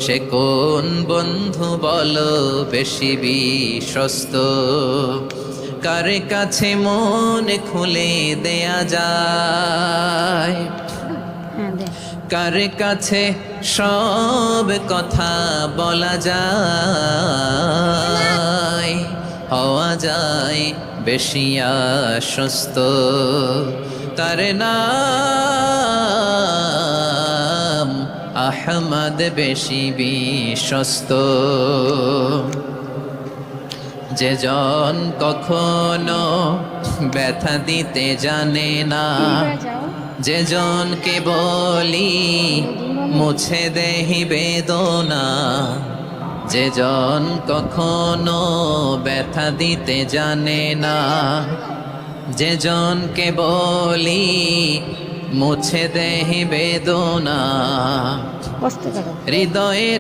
সে কোন বন্ধু বলো বেশি বিশ্বস্ত, কার কাছে মন খুলে দেয়া যায়, কার কাছে সব কথা বলা যায়, হওয়া যায় বেশি আশ্বস্ত, তার নাম আহমদ বেশি বিশ্বস্ত। যে জন কখনো ব্যথা দিতে জানে না, যে জনকে বলি মুছে দেহি বেদনা, যে জন কখনো ব্যথা দিতে জানে না, যে জনকে বলি মুছে দেহি বেদনা, হৃদয়ে